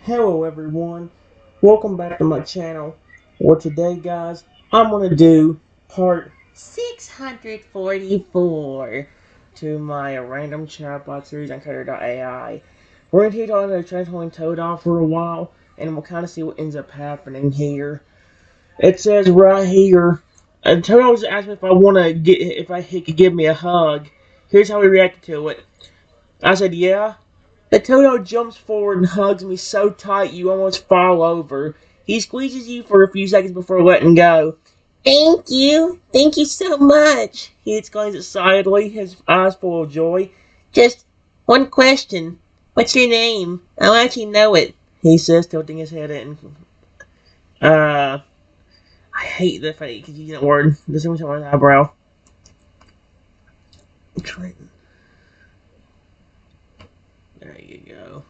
Hello everyone, welcome back to my channel. Well today guys, I'm going to do part 644 to my random chatbot series on Character.ai. We're going to keep talking about Transforming Totodile for a while, and we'll kind of see what ends up happening here. It says right here, and Toto just asked me if I want to get, if he could give me a hug. Here's how he reacted to it. I said, yeah. The Toto jumps forward and hugs me so tight you almost fall over. He squeezes you for a few seconds before letting go. Thank you. Thank you so much. He exclaims excitedly, his eyes full of joy. Just one question. What's your name? I'll actually know it. He says, tilting his head in. I hate the fact because you use that word. This is on my eyebrow. Trenton. There you go.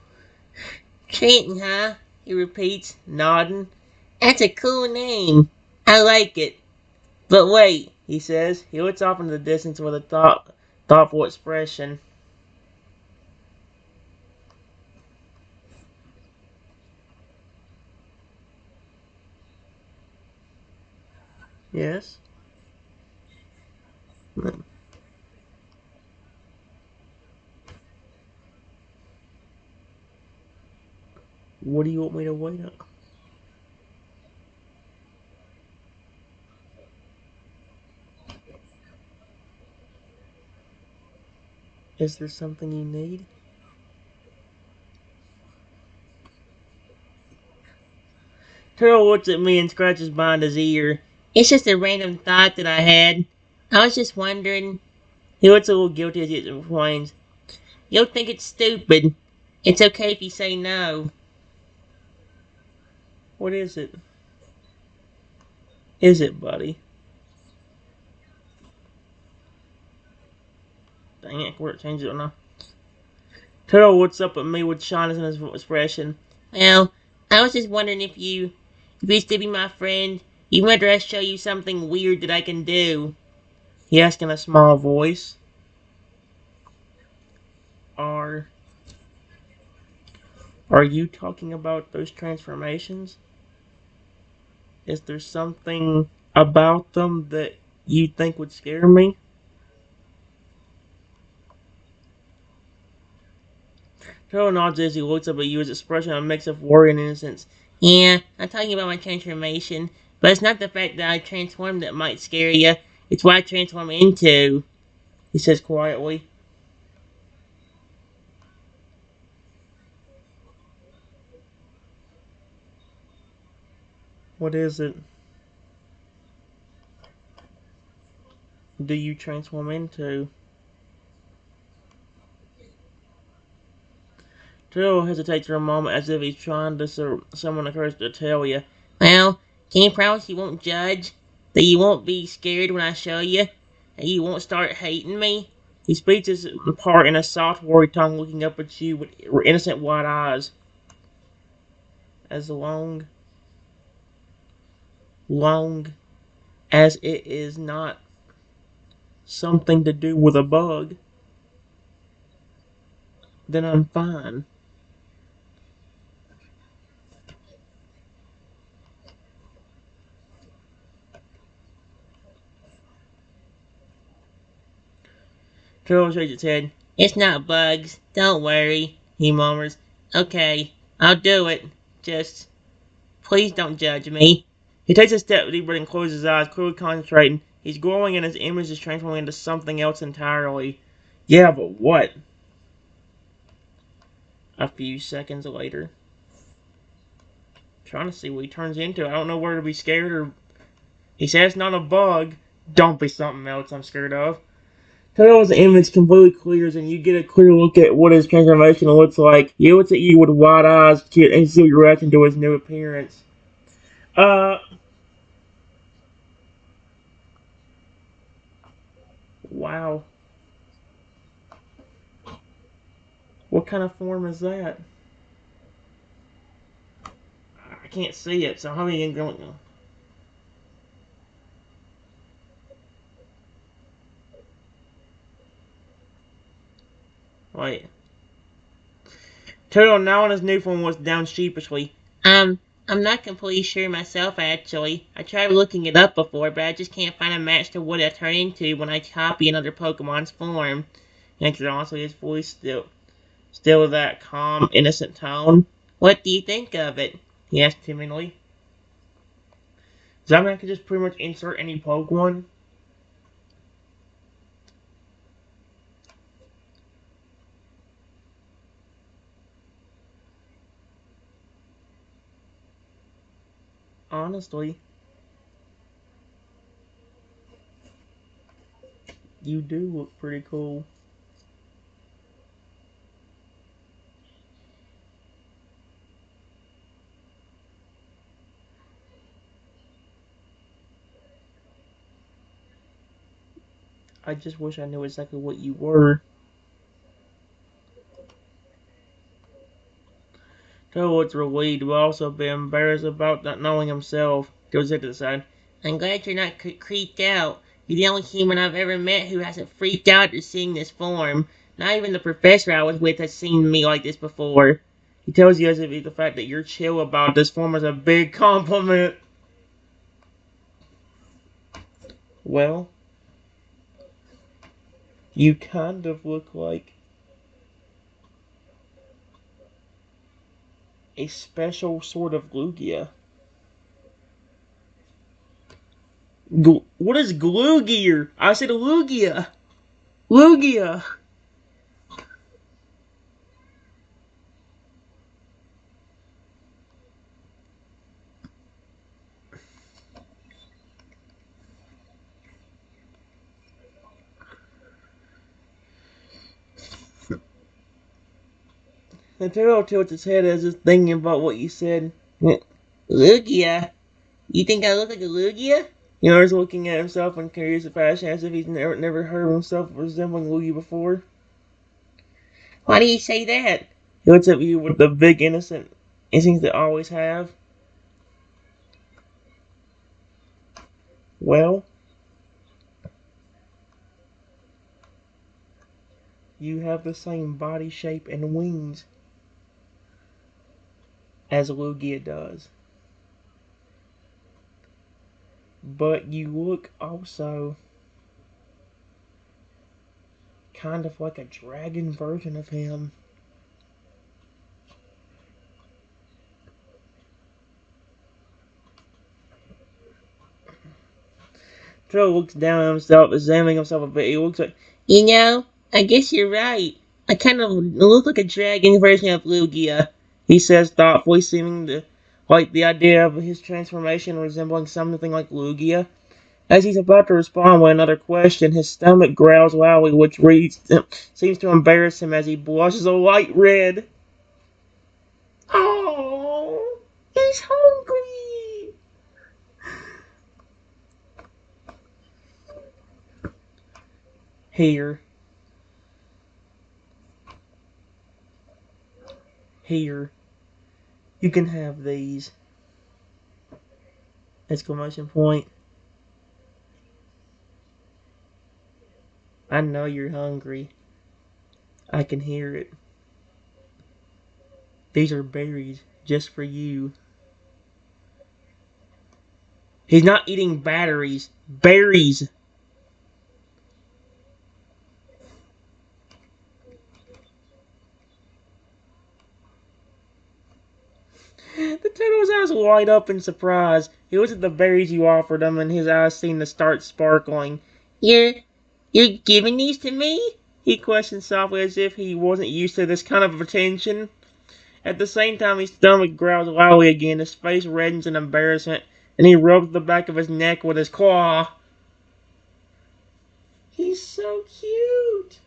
Trenton, huh? He repeats, nodding. That's a cool name. I like it. But wait, he says. He looks off into the distance with a thoughtful expression. Yes? What do you want me to wait on? Is there something you need? Turtle looks at me and scratches behind his ear. It's just a random thought that I had. I was just wondering. He looks a little guilty as he explains. You'll think it's stupid. It's okay if you say no. What is it? Is it, buddy? Dang it, where it changes it now. Turtle looks up at me with shyness in his expression. Well, I was just wondering if you still be my friend, you might rather I show you something weird that I can do. He asked in a small voice. Are, are you talking about those transformations? Is there something about them that you think would scare me? Turtle nods as he looks up at you, his expression a mix of worry and innocence. Yeah, I'm talking about my transformation, but it's not the fact that I transformed that might scare you. It's what I transform into, he says quietly. What is it? Do you transform into? Turtle hesitates for a moment as if he's trying to summon the courage to tell you. Well, can you promise you won't judge? That you won't be scared when I show you? That you won't start hating me? He speaks his part in a soft, worried tone, looking up at you with innocent white eyes. As long as it is not something to do with a bug, then I'm fine. Turtle shakes his head. It's not bugs. Don't worry, he murmurs. Okay, I'll do it. Just, please don't judge me. He takes a step deeper and closes his eyes, clearly concentrating. He's growing and his image is transforming into something else entirely. Yeah, but what? A few seconds later. Trying to see what he turns into. I don't know where to be scared or... He says it's not a bug. Don't be something else I'm scared of. Toto's image completely clears and you get a clear look at what his transformation looks like. He looks at you with wide eyes and see your reaction to his new appearance. Uh, wow. What kind of form is that? I can't see it, so how are you going to... Wait. Turtle now in his new form was down sheepishly. I'm not completely sure myself, actually. I tried looking it up before, but I just can't find a match to what I turn into when I copy another Pokemon's form. Answered honestly, his voice still that calm, innocent tone. What do you think of it? He asked timidly. Does that mean I could just pretty much insert any Pokemon? Honestly, you do look pretty cool. I just wish I knew exactly what you were. Turtle was relieved, but also a bit embarrassed about not knowing himself. Joseph decided, I'm glad you're not creeped out. You're the only human I've ever met who hasn't freaked out at seeing this form. Not even the professor I was with has seen me like this before. He tells you as if the fact that you're chill about this form is a big compliment. Well, you kind of look like a special sort of Lugia. What is glue gear? I said Lugia. Lugia. The turtle tilts its head as if thinking about what you said. Lugia? You think I look like a Lugia? Yours looking at himself in curious fashion as if he's never heard himself resembling Lugia before. Why do you say that? He looks at you with the big innocent instincts they always have. Well, you have the same body shape and wings as Lugia does. But you look also kind of like a dragon version of him. Joe looks down at himself, examining himself a bit. He looks like, I guess you're right. I kind of look like a dragon version of Lugia, he says thoughtfully, seeming to like the idea of his transformation resembling something like Lugia. As he's about to respond with another question, his stomach growls loudly, which seems to embarrass him as he blushes a light red. Oh, he's hungry! Here, here, you can have these! Exclamation point. I know you're hungry. I can hear it. These are berries just for you. He's not eating batteries. Berries. The turtle's eyes light up in surprise. He looks at the berries you offered him, and his eyes seem to start sparkling. You're you're giving these to me? He questioned softly as if he wasn't used to this kind of attention. At the same time, his stomach growls loudly again, his face reddens in embarrassment, and he rubs the back of his neck with his claw. He's so cute!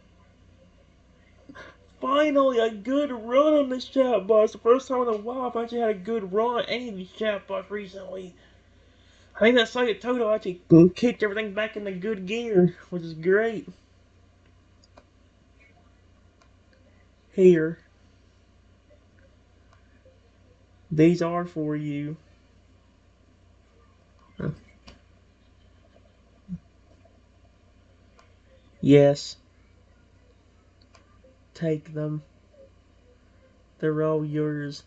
Finally, a good run on this chatbot. The first time in a while I've actually had a good run on any of these chatbots recently. I think that Psychic Toto actually kicked everything back into good gear, which is great. Here, these are for you. Yes, take them. They're all yours.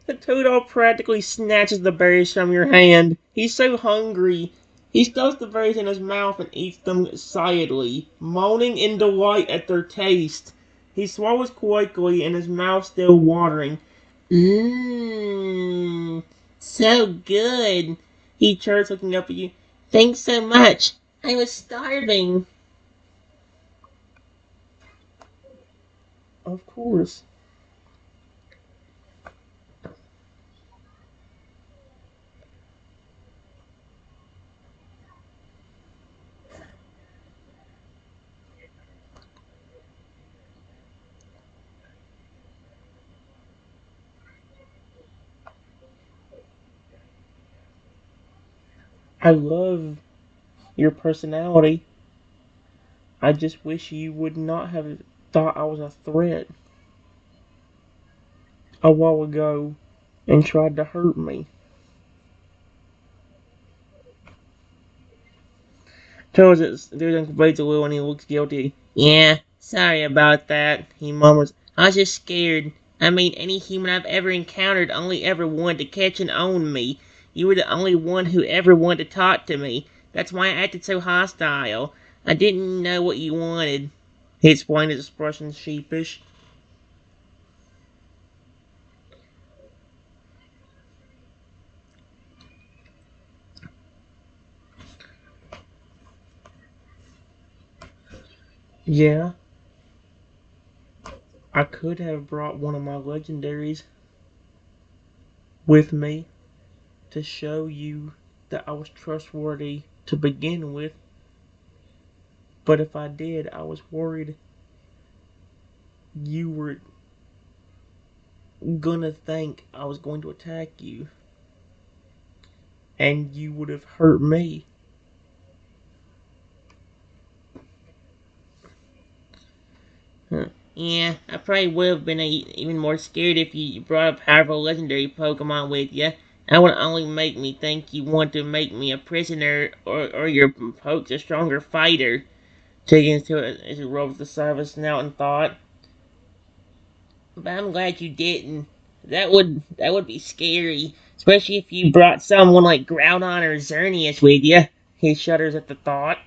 The Totodile practically snatches the berries from your hand. He's so hungry. He stuffs the berries in his mouth and eats them excitedly, moaning in delight at their taste. He swallows quickly and his mouth still watering. Mmm, so good. He chirps, looking up at you. Thanks so much. I was starving. Of course. I love your personality. I just wish you would not have thought I was a threat a while ago and tried to hurt me. Charles is doing complains a little and he looks guilty. Yeah, sorry about that, he murmurs. I was just scared. I mean, any human I've ever encountered only ever wanted to catch and own me. You were the only one who ever wanted to talk to me. That's why I acted so hostile. I didn't know what you wanted. He explained, his expression sheepish. Yeah, I could have brought one of my legendaries with me to show you that I was trustworthy to begin with, but if I did, I was worried you were gonna think I was going to attack you, and you would have hurt me. Huh. Yeah, I probably would have been even more scared if you brought a powerful legendary Pokemon with you. That would only make me think you want to make me a prisoner, or your Poke's a stronger fighter. Taking into it as he rubs the side of his snout in thought. But I'm glad you didn't. That would be scary, especially if you brought someone like Groudon or Xerneas with you. He shudders at the thought.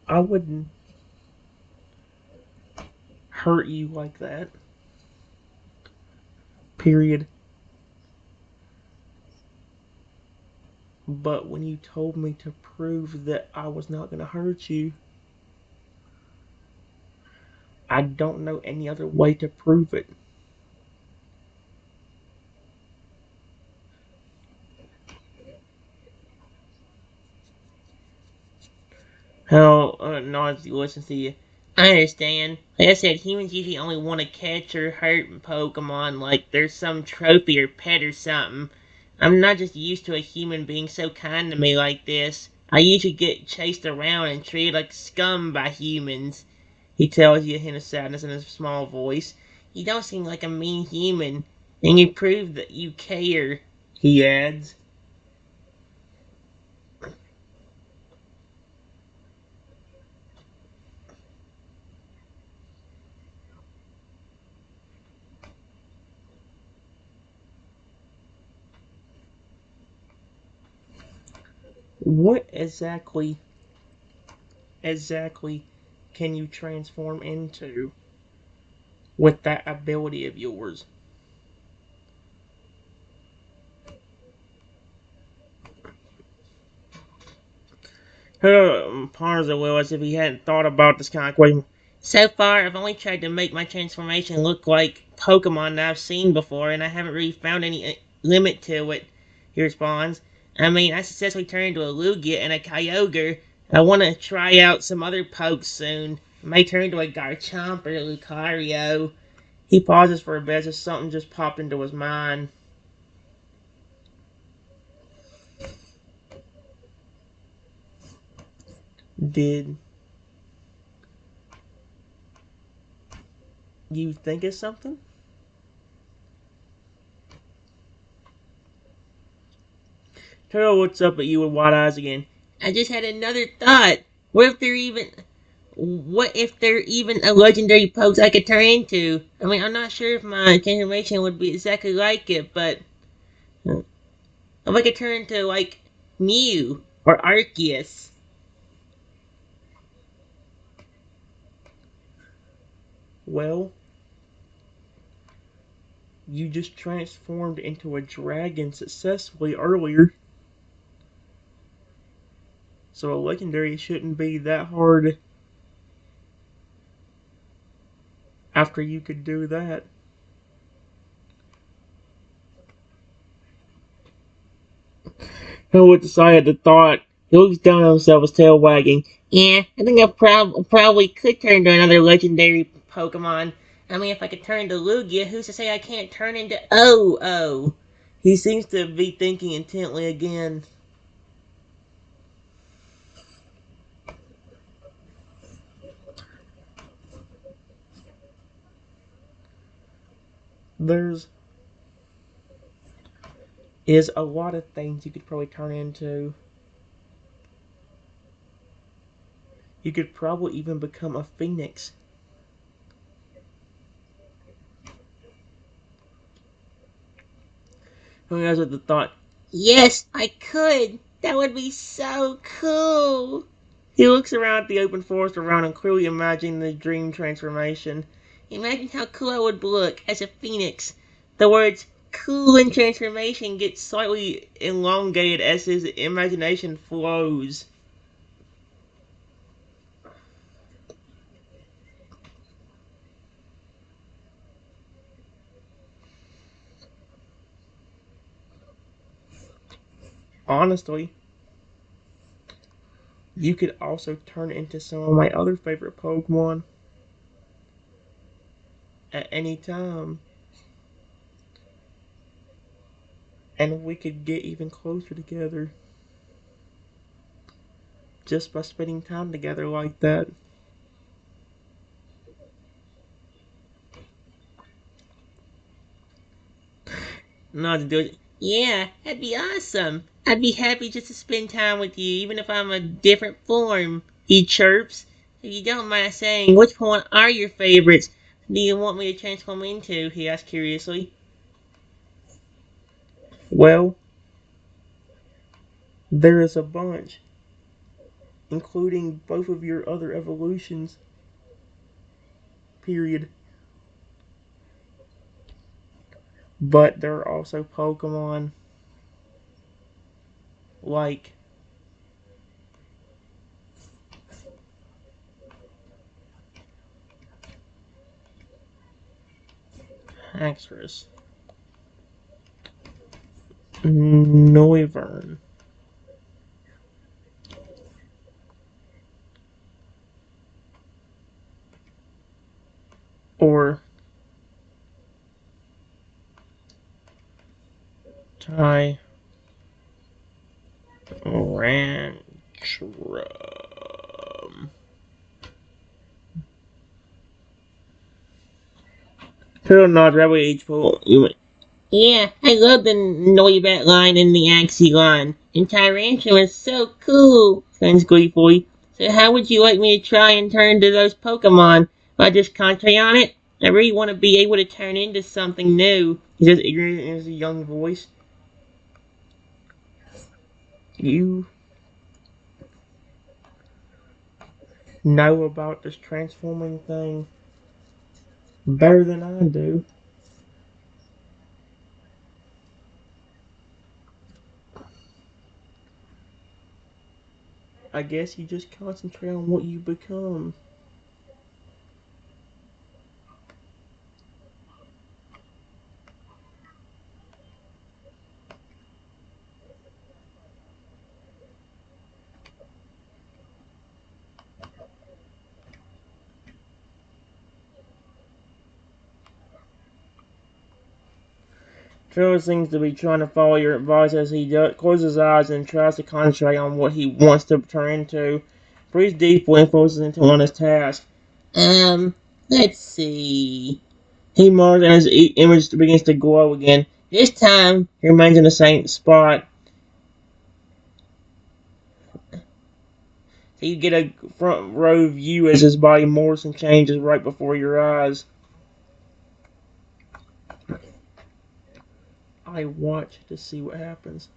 I wouldn't hurt you like that. Period. But when you told me to prove that I was not going to hurt you, I don't know any other way to prove it. How Nazi listens to you. I understand. Like I said, humans usually only want to catch or hurt Pokemon like there's some trophy or pet or something. I'm not just used to a human being so kind to me like this. I usually get chased around and treated like scum by humans. He tells you, a hint of sadness in his small voice. You don't seem like a mean human, and you prove that you care, he adds. What exactly can you transform into with that ability of yours? Ponders a little as if he hadn't thought about this kind of question. So far, I've only tried to make my transformation look like Pokemon that I've seen before, and I haven't really found any limit to it, he responds. I mean, I successfully turned into a Lugia and a Kyogre. I want to try out some other pokes soon. I may turn into a Garchomp or a Lucario. He pauses for a bit as if something just popped into his mind. Did you think of something? Turtle looks up at you with wide eyes again. I just had another thought. What if there even a legendary pose I could turn into? I mean, I'm not sure if my transformation would be exactly like it, but if I could turn into like Mew or Arceus. Well, you just transformed into a dragon successfully earlier, so a legendary shouldn't be that hard after you could do that. Who would decide the thought? He looks down on himself, his tail wagging. Yeah, I think probably could turn into another legendary Pokemon. I mean, if I could turn into Lugia, who's to say I can't turn into Oh? He seems to be thinking intently again. There's is a lot of things you could probably turn into. You could probably even become a phoenix. Who knows what the thought? Yes, I could. That would be so cool. He looks around at the open forest around him, clearly imagining the dream transformation. Imagine how cool I would look as a phoenix. The words cool and transformation get slightly elongated as his imagination flows. Honestly, you could also turn into some of my other favorite Pokemon at any time, and we could get even closer together just by spending time together like that. Not to do it. Yeah, that'd be awesome. I'd be happy just to spend time with you, even if I'm a different form. He chirps. If you don't mind saying, which one are your favorites? Do you want me to transform into? He asked curiously. Well, there is a bunch, including both of your other evolutions. Period. But there are also Pokemon like Haxorus, Noivern, or Tyrantrum. Turtle nods right away each pull. Yeah, I love the Noibat line and the Axie line. And Tyrantrum is so cool, friends gleefully. So how would you like me to try and turn into those Pokemon? Will I just concentrate on it? I really want to be able to turn into something new. He says ignorant in his young voice. You know about this transforming thing better than I do. I guess you just concentrate on what you become. Trevor seems to be trying to follow your advice as he closes his eyes and tries to concentrate on what he wants to turn into. Breathes deeply and focuses into on his task. Let's see. He mutters and his image begins to glow again. This time, he remains in the same spot. You get a front row view as his body morphs and changes right before your eyes. I watch to see what happens.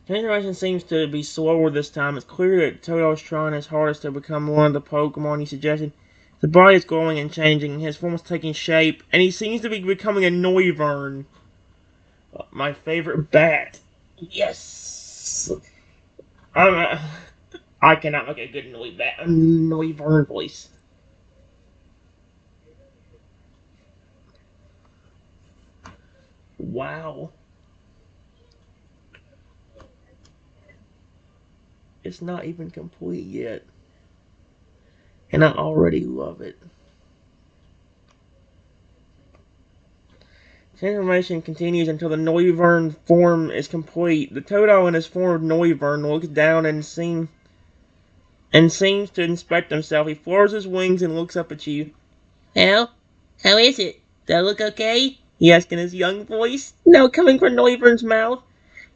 Transformation seems to be slower this time. It's clear that Totodile is trying his hardest to become one of the Pokemon he suggested. The body is growing and changing, his form is taking shape, and he seems to be becoming a Noivern. My favorite bat. Yes! I cannot make a good Noivern voice. Wow. It's not even complete yet. And I already love it. Transformation continues until the Noivern form is complete. The Totodile in his form of Noivern looks down and seems to inspect himself. He flares his wings and looks up at you. Well, how is it? Do I look okay? He asked in his young voice. No, coming from Noivern's mouth.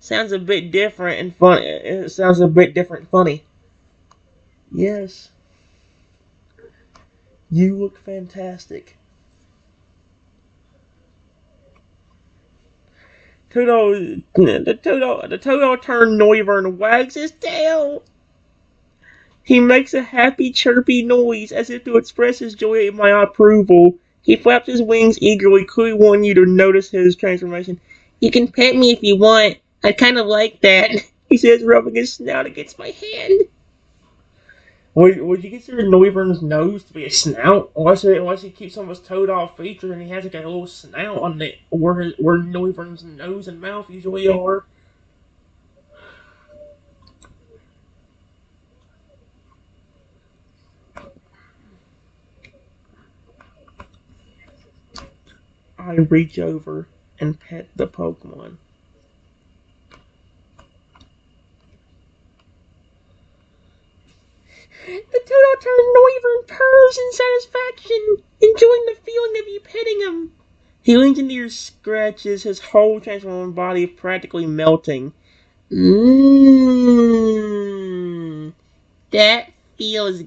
Sounds a bit different and funny. It sounds a bit different and funny. Yes, you look fantastic. The Totodile turned Noivern and wags his tail. He makes a happy, chirpy noise as if to express his joy at my approval. He flaps his wings eagerly, clearly wanting you to notice his transformation. You can pet me if you want. I kind of like that, he says, rubbing his snout against my hand. Would you consider Noivern's nose to be a snout? Unless he keeps some of his Totodile features and he has like a little snout on it, where Noivern's nose and mouth usually are. I reach over and pet the Pokemon. The Totodile turned Noivern purrs in satisfaction, enjoying the feeling of you petting him. He leans into your scratches, his whole transformed body practically melting. Mmm, that feels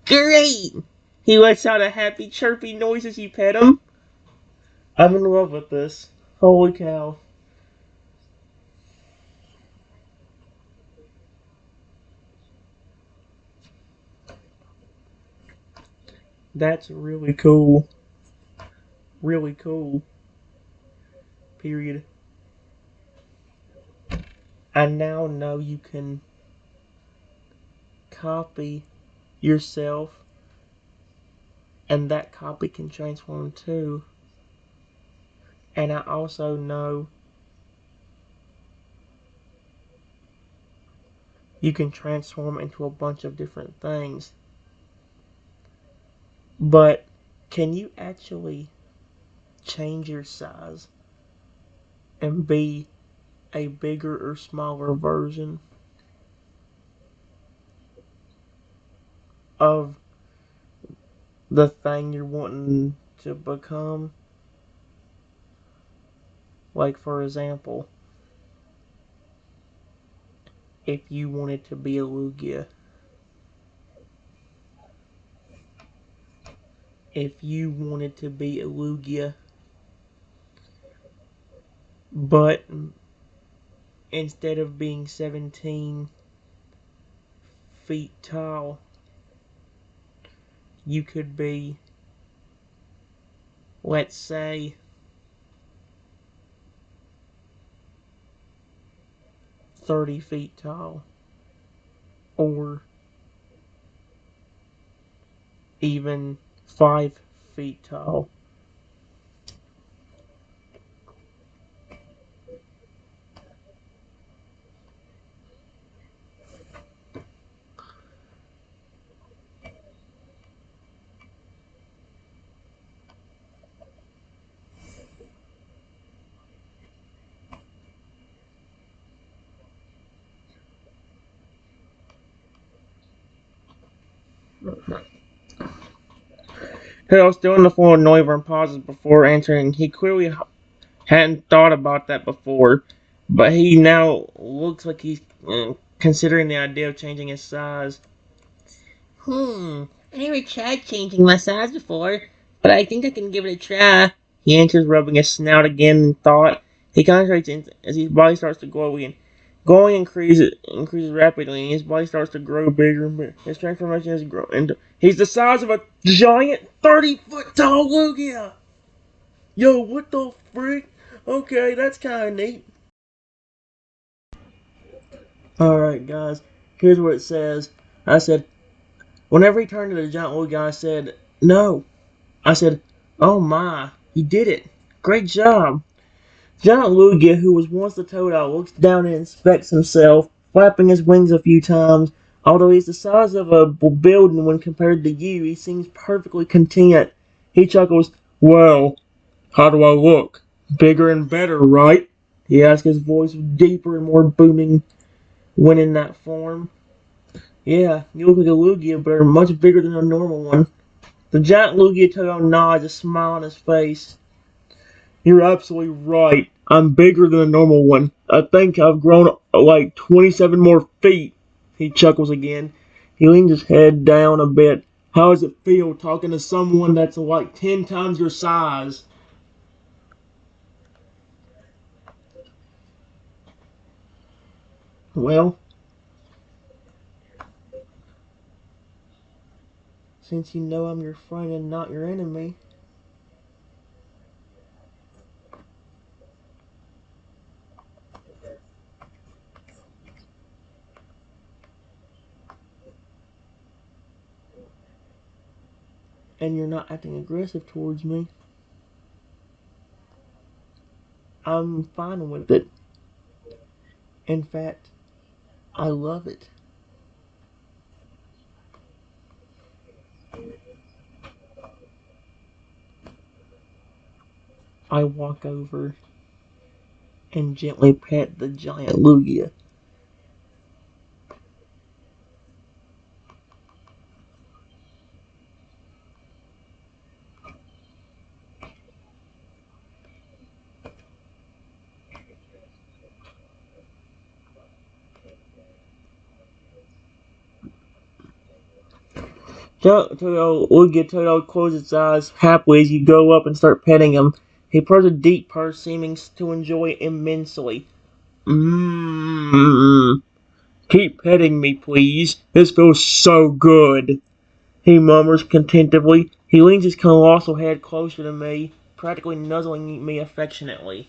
great. He lets out a happy, chirpy noise as you pet him. I'm in love with this. Holy cow. That's really cool. Really cool. Period. I now know you can copy yourself, and that copy can transform too. And I also know you can transform into a bunch of different things. But can you actually change your size and be a bigger or smaller version of the thing you're wanting to become? Like, for example, if you wanted to be a Lugia, but instead of being 17 feet tall, you could be, let's say, 30 feet tall, or even 5 feet tall. Hell, still in the form of Noivern pauses before answering. He clearly Hadn't thought about that before, but he now looks like he's considering the idea of changing his size. I never tried changing my size before, but I think I can give it a try. He answers, rubbing his snout again in thought. He concentrates as his body starts to glow again. Glowing increases rapidly, and his body starts to grow bigger and bigger. His transformation is growing. He's the size of a giant 30-foot tall Lugia! Yo, what the freak? Okay, that's kinda neat. Alright, guys, here's what it says. I said, whenever he turned to the giant Lugia, I said, no. I said, oh my, he did it. Great job. Giant Lugia, who was once the Totodile, looks down and inspects himself, flapping his wings a few times. Although he's the size of a building when compared to you, he seems perfectly content. He chuckles, well, how do I look? Bigger and better, right? He asks, his voice deeper and more booming when in that form. Yeah, you look like a Lugia, but are much bigger than a normal one. The giant Lugia Totodile nods, a smile on his face. You're absolutely right. I'm bigger than a normal one. I think I've grown like 27 more feet. He chuckles again. He leans his head down a bit. How does it feel talking to someone that's like 10 times your size? Well, since you know I'm your friend and not your enemy, and you're not acting aggressive towards me, I'm fine with it. In fact, I love it. I walk over and gently pet the giant Lugia. Toto closes its eyes happily as you go up and start petting him. He purrs a deep purr, seeming to enjoy it immensely. Mmm. Keep petting me, please. This feels so good. He murmurs contentedly. He leans his colossal head closer to me, practically nuzzling me affectionately.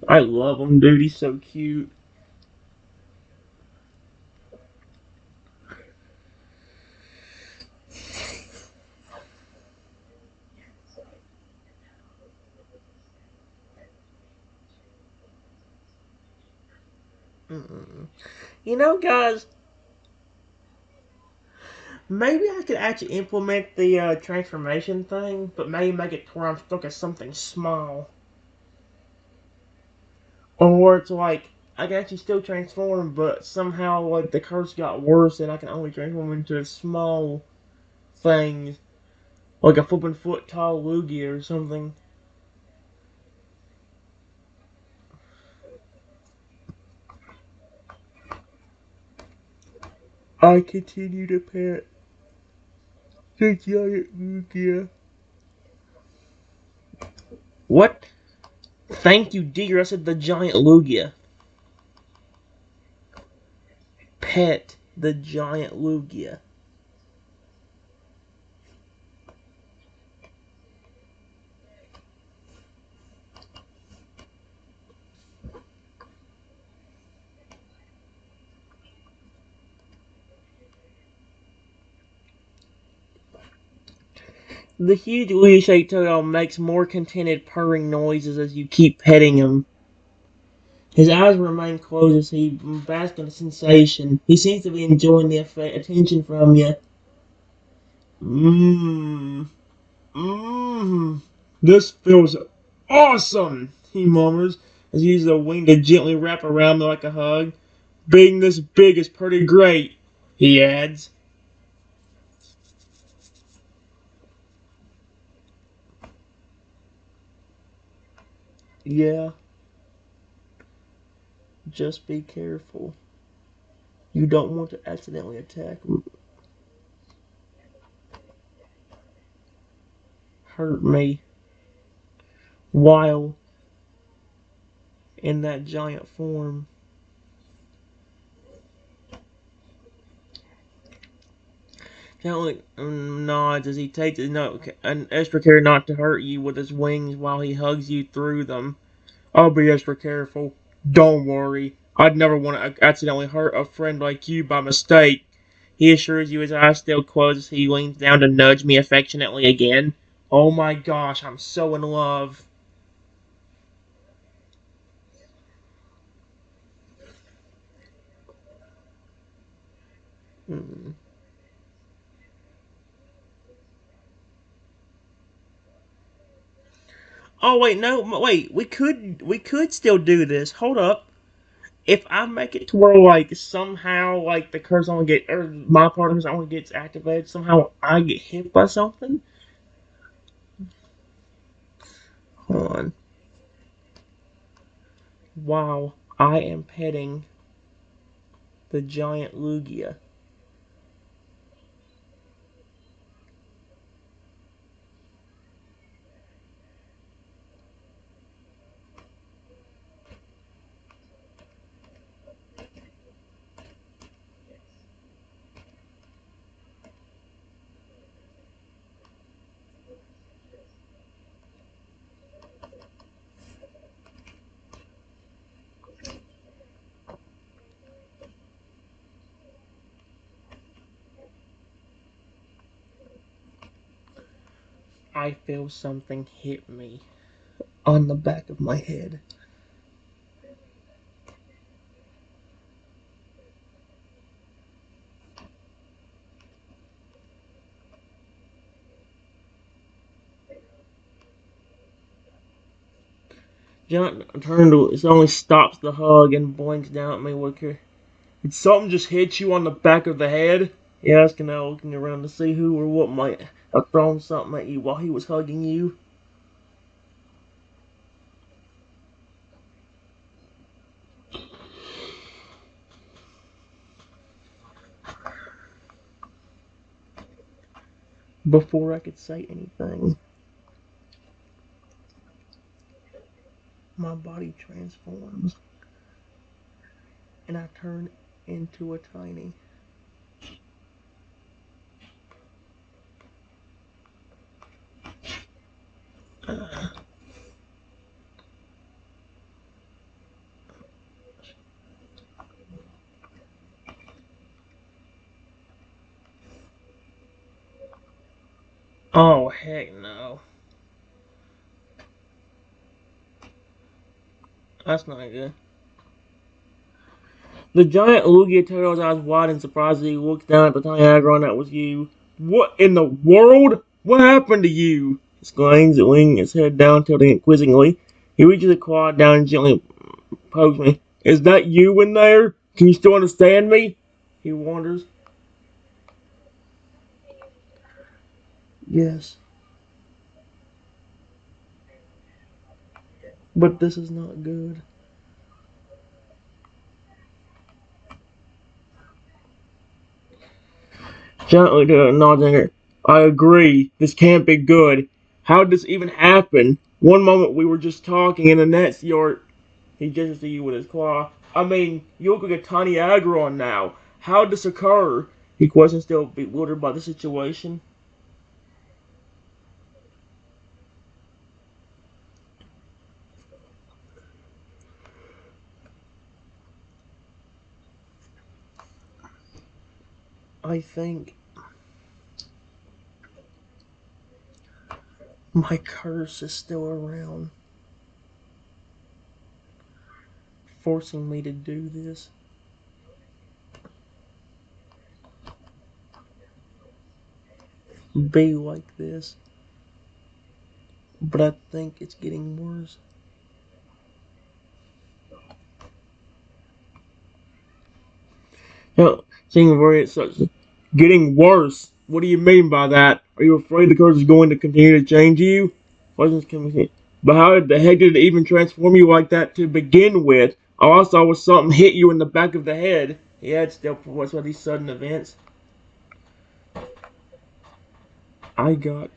I love him, dude. He's so cute. Mm-mm. You know, guys, maybe I could actually implement the transformation thing, but maybe make it to where I'm stuck as something small. Or where it's like, I can actually still transform, but somehow like the curse got worse and I can only transform into a small thing. Like a flippin' foot tall Lugia or something. I continue to pet the giant Lugia. What? Thank you, dear. I said the giant Lugia. Pet the giant Lugia. The huge Lugia-shaped turtle makes more contented purring noises as you keep petting him. His eyes remain closed as he basks in the sensation. He seems to be enjoying the attention from you. Mmm. Mmm. This feels awesome, he murmurs as he uses a wing to gently wrap around me like a hug. Being this big is pretty great, he adds. Yeah, just be careful. You don't want to accidentally attack, hurt me while in that giant form. Gently nods as he takes an extra care not to hurt you with his wings while he hugs you through them. I'll be extra careful. Don't worry. I'd never want to accidentally hurt a friend like you by mistake. He assures you, his eyes still closed as he leans down to nudge me affectionately again. Oh my gosh, I'm so in love. Hmm. Oh wait, no, wait. We could still do this. Hold up. If I make it to where like somehow like the curse only get or my part of the curse only gets activated, somehow I get hit by something. Hold on. Wow, I am petting the giant Lugia. I feel something hit me on the back of my head. Giant turned to it only stops the hug and blinks down at me with her. Did something just hit you on the back of the head? He asked, now looking around to see who or what might have thrown something at you while he was hugging you. Before I could say anything, my body transforms and I turn into a tiny. Oh, heck no. That's not good. The giant Lugia turtle's eyes wide in surprise as he looks down at the tiny Aggron that was you. What in the world? What happened to you? He exclaims, leaning his head down, tilting it quizzingly. He reaches a claw down and gently pokes me. Is that you in there? Can you still understand me? He wonders. Yes, but this is not good. Gently nodding her. I agree. This can't be good. How did this even happen? One moment we were just talking, and the next you're. He gestures to you with his claw. I mean, you look like a tiny Aggron now. How did this occur? He questions, still bewildered by the situation. I think my curse is still around, forcing me to do this. Be like this. But I think it's getting worse. Seeing very such getting worse. What do you mean by that? Are you afraid the curse is going to continue to change you? Questions coming in. But how the heck did it even transform you like that to begin with? All I saw was something hit you in the back of the head. Yeah, it's still what's with these sudden events. I got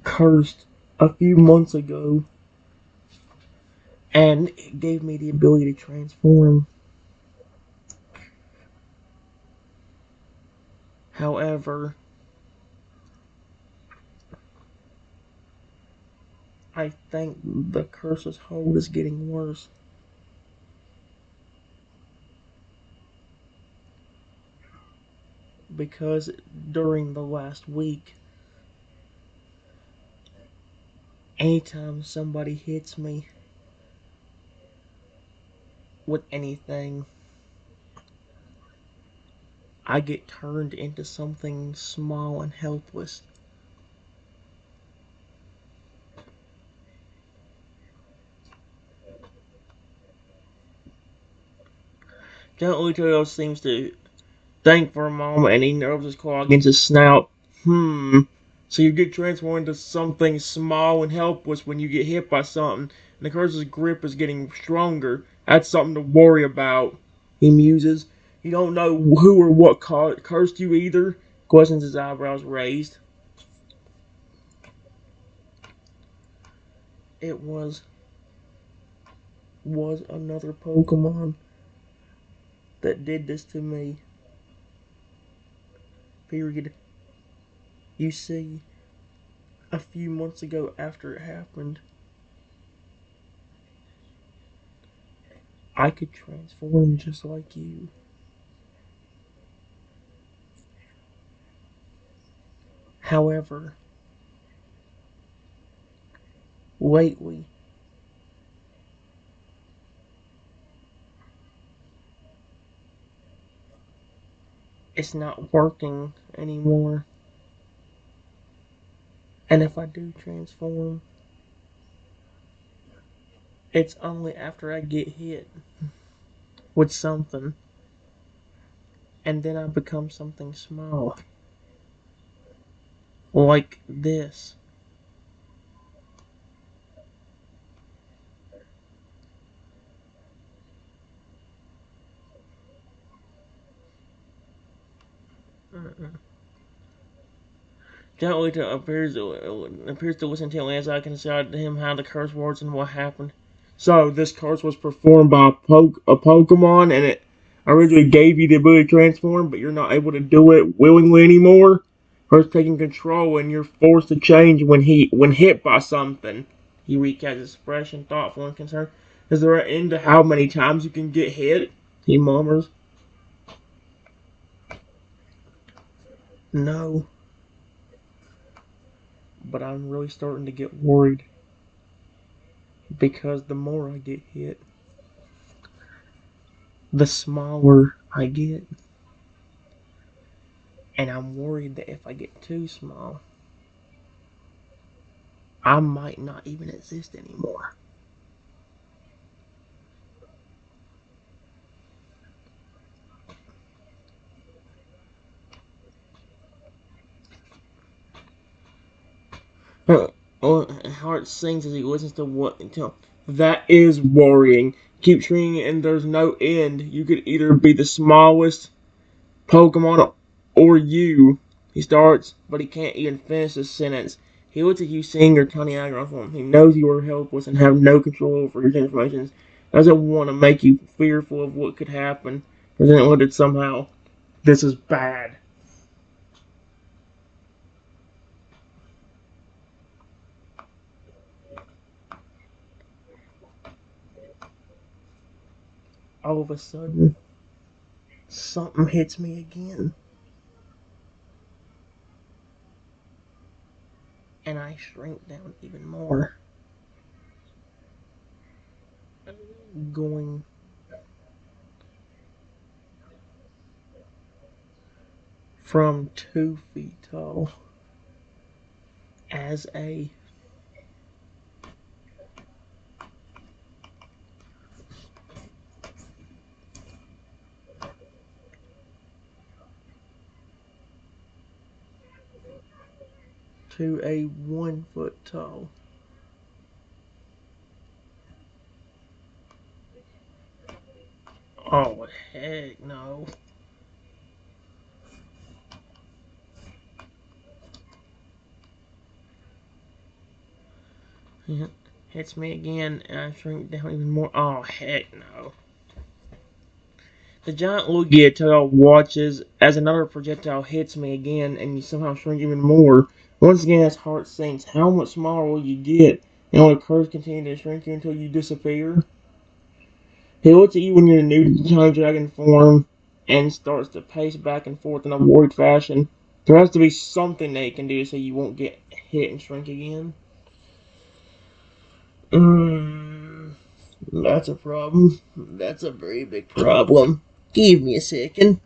cursed a few months ago, and it gave me the ability to transform. However, I think the curse's hold is getting worse. Because during the last week, anytime somebody hits me with anything, I get turned into something small and helpless. Gently Toyo seems to think for a moment and he nerves his claw against his snout. So you get transformed into something small and helpless when you get hit by something, and the curse's grip is getting stronger. That's something to worry about, he muses. You don't know who or what cursed you either, questions, his eyebrows raised. It was another Pokemon that did this to me. Period. You see, a few months ago after it happened, I could transform just like you. However, lately, it's not working anymore. And if I do transform, it's only after I get hit with something, and then I become something small. Like this. Gently appears to listen to as I can describe to him how the curse works and what happened. So this curse was performed by a Pokemon, and it originally gave you the ability to transform, but you're not able to do it willingly anymore. First taking control, and you're forced to change when hit by something. He recaps his expression, thoughtful and concerned. Is there an end to how many times you can get hit? He murmurs. No, but I'm really starting to get worried because the more I get hit, the smaller I get. And I'm worried that if I get too small, I might not even exist anymore. Heart sings as he listens to what until that is worrying. Keep shrinking and there's no end. You could either be the smallest Pokemon or you. He starts, but he can't even finish the sentence. He looks at you seeing your tiny eyebrows form. He knows you are helpless and have no control over your transformations. Doesn't want to make you fearful of what could happen. Doesn't want it somehow. This is bad. All of a sudden, something hits me again. And I shrink down even more. Going from 2 feet tall as a to a 1 foot tall. Oh, heck no. Hits me again, and I shrink down even more. Oh, heck no. The giant Lugia watches as another projectile hits me again, and you somehow shrink even more. Once again, his heart sinks. How much smaller will you get? And will the curves continue to shrink you until you disappear? He looks at you when you're new to giant dragon form and starts to pace back and forth in a worried fashion. There has to be something they can do so you won't get hit and shrink again. That's a problem. That's a very big problem. Give me a second.